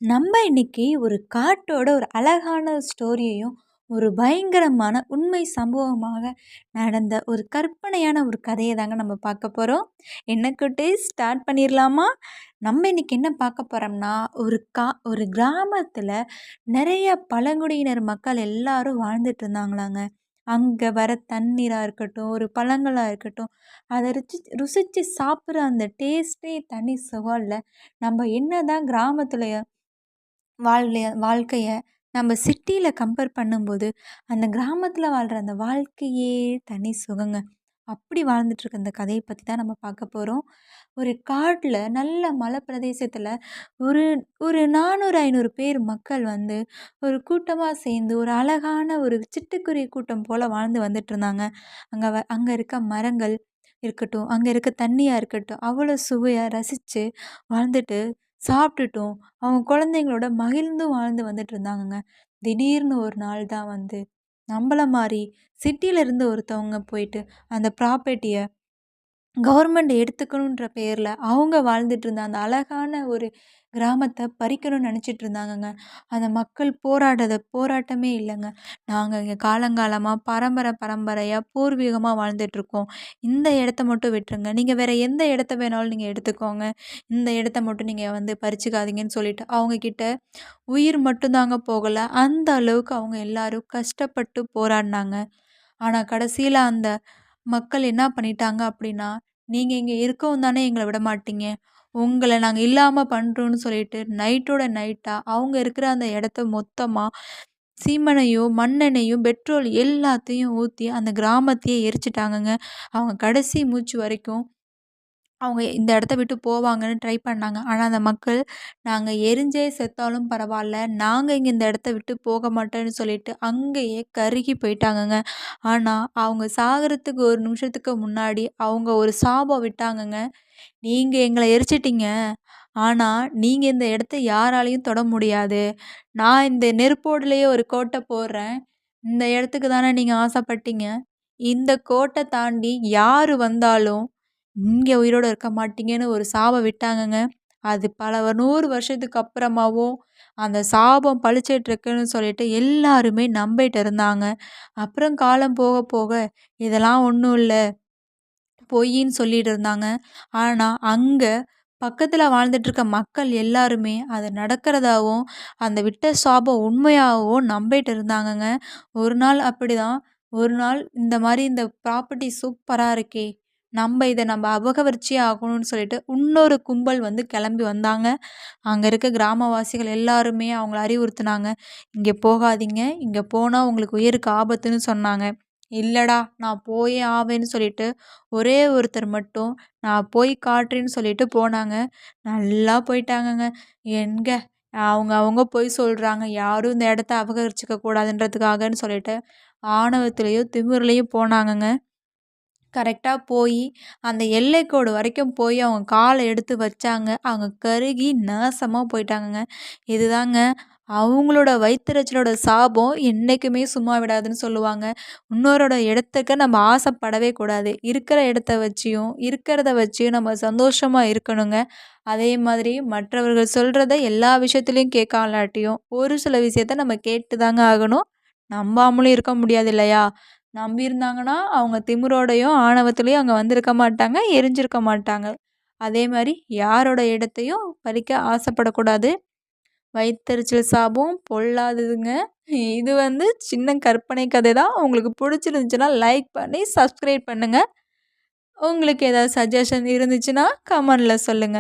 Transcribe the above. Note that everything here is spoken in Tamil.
நம்ம இன்னைக்கு ஒரு காட்டோட ஒரு அழகான ஸ்டோரியையும், ஒரு பயங்கரமான உண்மை சம்பவமாக நடந்த ஒரு கற்பனையான ஒரு கதைய தாங்க நம்ம பார்க்க போறோம். என்ன குட்டீஸ் ஸ்டார்ட் பண்ணிரலாமா? நம்ம இன்னைக்கு என்ன பார்க்க போறோம்னா, ஒரு கிராமத்தில நெறைய பழங்குடியினர் மக்கள் எல்லாரும் வாழ்ந்துட்டு இருந்தாங்களாங்க. அங்க வர தண்ணீரா இருக்கட்டும், ஒரு பழங்களா இருக்கட்டும், அத ருசிச்சு சாப்பிடுற அந்த டேஸ்ட்டே தனி சுகம் இல்ல. நம்ம என்னதான் கிராமத்தில வாழ்க்கைய நம்ம சிட்டியில கம்பேர் பண்ணும்போது, அந்த கிராமத்தில வாழ்ற அந்த வாழ்க்கையே தனி சுகங்க. அப்படி வாழ்ந்துட்டுருக்க அந்த கதைய பத்தி தான் நம்ம பார்க்க போறோம். ஒரு காட்ல நல்ல மலை பிரதேசத்தில ஒரு ஒரு 400, 500 பேர் மக்கள் வந்து ஒரு கூட்டமா சேர்ந்து ஒரு அழகான ஒரு சிட்டுக்குருவி கூட்டம் போல வாழ்ந்து வந்துட்டுருந்தாங்க. அங்க இருக்க மரங்கள் இருக்கட்டும், அங்க இருக்க தண்ணியா இருக்கட்டும், அவ்வளோ சுவையா ரசிச்சு வாழ்ந்துட்டு சாப்பிட்டுட்டும், அவங்க குழந்தைங்களோட மகிழ்ந்தும் வாழ்ந்து வந்துட்டுருந்தாங்கங்க. திடீர்னு ஒரு நாள் தான் வந்து, நம்பள மாரி சிட்டில இருந்து ஒருத்தவங்க போயிட்டு, அந்த ப்ராப்பர்ட்டிய கவர்மெண்ட் எடுத்துக்கணுன்ற பேர்ல, அவங்க வாழ்ந்துட்டு இருந்த அந்த அழகான ஒரு கிராமத்த பறிக்கணும்னு நெனச்சிட்டு இருந்தாங்கங்க. அந்த மக்கள் போராடுறது போராட்டமே இல்லங்க. நாங்க இங்க காலங்காலமா பரம்பரையா பூர்வீகமா வாழ்ந்துட்டுருக்கோம். இந்த இடத்த மட்டும் விட்டுருங்க. நீங்க வேற எந்த இடத்த வேணாலும் நீங்க எடுத்துக்கோங்க. இந்த இடத்த மட்டும் நீங்க வந்து பறிச்சுக்காதீங்கன்னு சொல்லிட்டு, அவங்க கிட்ட உயிர் மட்டும் தாங்க போகல. அந்த அளவுக்கு அவங்க எல்லாரும் கஷ்டப்பட்டு போராடினாங்க. ஆனா கடைசியில அந்த மக்கள் என்ன பண்ணிட்டாங்க அப்படின்னா, "நீங்க இங்க இருக்கவும் தானே எங்கள விடமாட்டீங்க. உங்கள நாங்க இல்லாம பண்றோம்ன்னு" சொல்லிட்டு நைட்டோட நைட்டா அவங்க இருக்கிற அந்த இடத்த மொத்தமா சீமெண்ணையும், மண்ணெண்ணெயும், பெட்ரோல் எல்லாத்தையும் ஊத்தி அந்த கிராமத்தையே எரிச்சுட்டாங்கங்க. அவங்க கடைசி மூச்சு வரைக்கும் அவங்க இந்த இடத்த விட்டு போவாங்கன்னு ட்ரை பண்ணாங்க. ஆனா அந்த மக்கள், "நாங்க எரிஞ்சே செத்தாலும் பரவால்ல. நாங்க இங்க இந்த இடத்த விட்டு போக மாட்டோம்ன்னு" சொல்லிட்டு அங்கேயே கருகி போயிட்டாங்கங்க. ஆனா அவங்க சாகறதுக்கு ஒரு நிமிஷத்துக்கு முன்னாடி அவங்க ஒரு சாபம் விட்டாங்கங்க. "நீங்க எங்கள எரிச்சிட்டீங்க. ஆனா நீங்க இந்த இடத்த யாராலயும் தொட முடியாது. நான் இந்த நெருப்போடுலயே ஒரு கோட்ட போடுறேன். இந்த இடத்துக்கு தானே நீங்க ஆசைப்பட்டீங்க. இந்த கோட்ட தாண்டி யாரு வந்தாலும் இங்க உயிரோட இருக்க மாட்டீங்கன்னு ஒரு சாபம் விட்டாங்கங்க. அது பல 100 வருஷத்துக்கு அப்புறமாவும் அந்த சாபம் பளிச்சிட்டு இருக்குன்னு சொல்லிட்டு எல்லாருமே நம்பிட்டு இருந்தாங்க. அப்புறம் காலம் போக போக இதெல்லாம் ஒண்ணும் இல்ல பொய்ன்னு சொல்லிட்டு இருந்தாங்க. ஆனா அங்க பக்கத்துல வாழ்ந்துட்டு இருக்க மக்கள் எல்லாருமே அது நடக்கிறதாவும், அந்த விட்ட சாபம் உண்மையாகவும் நம்பிட்டு இருந்தாங்கங்க. ஒரு நாள் அப்படிதான். ஒரு நாள் இந்த மாரி இந்த ப்ராப்பர்ட்டி சூப்பரா இருக்கே! இத அபகரிச்சே ஆகணும்னு சொல்லிட்டு இன்னொரு கும்பல் வந்து கிளம்பி வந்தாங்க. அங்க இருக்க கிராமவாசிகள் எல்லாருமே அவங்கள அறிவுறுத்துனாங்க. "இங்க போகாதீங்க. இங்க போனா உங்களுக்கு உயிருக்கு ஆபத்துன்னு" சொன்னாங்க. "இல்லடா நான் போயே ஆவேன்னு" சொல்லிட்டு ஒரே ஒருத்தர் மட்டும் நான் போய் காட்டுறேன்னு சொல்லிட்டு போனாங்க. நல்லா போயிட்டாங்கங்க. எங்க அவங்க பொய் சொல்றாங்க. யாரும் இந்த இடத்த அபகரிச்சுக்க கூடாதுன்றதுக்காகன்னு சொல்லிட்டு ஆணவத்திலயும், திமிர்லயும் போனாங்கங்க. கரெக்ட்டா போயி, அந்த எல்லைக்கோடு வரைக்கும் போய் அவங்க கால எடுத்து வச்சாங்க. அவங்க கருகி நாசமா போயிட்டாங்கங்க. இதுதாங்க அவங்களோட வயித்தெரிச்சலோட சாபம் என்னைக்குமே சும்மா விடாதுன்னு சொல்லுவாங்க. இன்னோரோட இடத்துக்கு நம்ம ஆசைப்படவே கூடாது. இருக்கிற இடத்த வச்சியும், இருக்கிறத வச்சியும் நம்ம சந்தோஷமா இருக்கணுங்க. அதே மாதிரி மற்றவர்கள் சொல்றத எல்லா விஷயத்துலயும் கேட்காலாட்டியும், ஒரு சில விஷயத்த நம்ம கேட்டு தாங்க ஆகணும். நம்பாமலும் இருக்க முடியாது இல்லையா? நம்பியிருந்தாங்கன்னா, அவங்க திமிரோடையும், ஆணவத்திலயும் அங்க வந்திருக்க மாட்டாங்க, எரிஞ்சிருக்க மாட்டாங்க. அதே மாரி யாரோட இடத்தையும் பறிக்க ஆசைப்படக்கூடாது. வயித்தெரிச்சல் சாபம் பொல்லாததுங்க. இது வந்து சின்ன கற்பனை கதை தான். உங்களுக்கு புடிச்சிருந்துச்சுன்னா லைக் பண்ணி சப்ஸ்கிரைப் பண்ணுங்க. உங்களுக்கு ஏதாவது சஜஷன் இருந்துச்சுன்னா கமெண்ட்ல சொல்லுங்க.